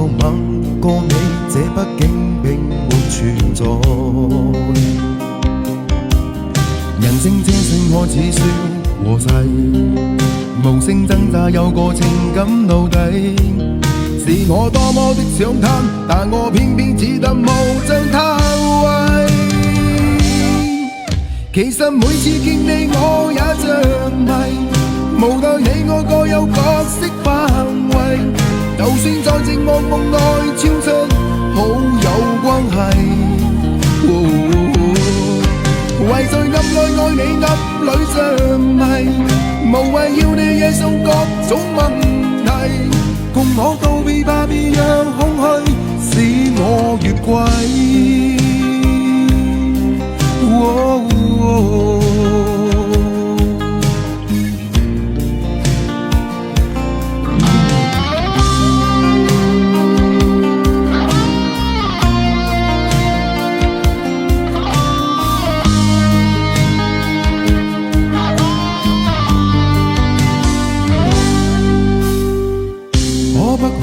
有吻過你，這畢竟並沒存在。人聲這聲開始說和諧，無聲掙扎有個情感奴隸。是我多麼的想貪，但我偏偏只得無將他為。其實每次見你我也像迷，無奈你我各有角色範圍，就算在寂寞夢內超出好友關係。為在暗內愛你暗裏像迷，無謂要你惹上各種問題，共我道別吧，別讓空虛使我越軌。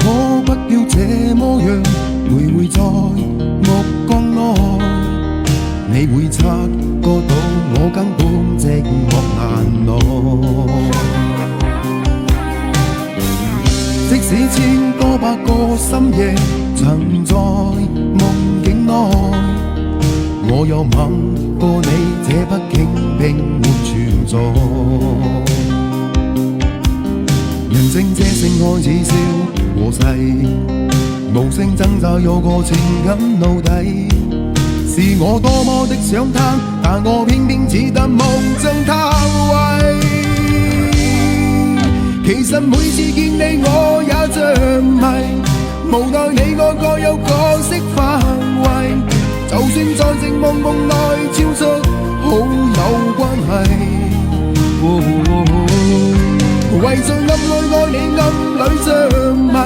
可不要這麼樣徘徊在目光內，你會察覺到我根本寂寞難耐。即使千多百個深夜曾在夢境內，我有吻過你，這畢竟並沒存在。人聲這聲開始笑和諧，無聲掙扎有個情感奴隸。是我多麼的想貪，但我偏偏只得夢將他為。其實每次見你我也像迷，無奈你我各有角色範圍，就算在寂寞夢內超出好友關係。為在暗內愛你暗裏像迷，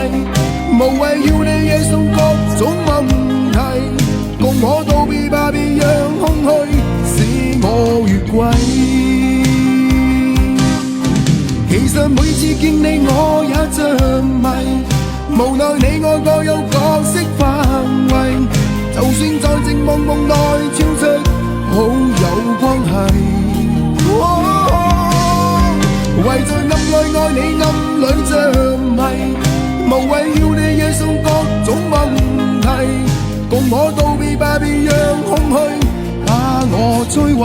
無謂要你惹上各種問題，共我道別吧，別讓空虛使我越軌。其實每次見你我也像迷，無奈你我各有角色範圍，就算在寂寞夢內超出好友關係。為在暗內愛你暗裏像迷，無謂要你惹上各種問題，共我道別吧，別讓空虛把我摧毀。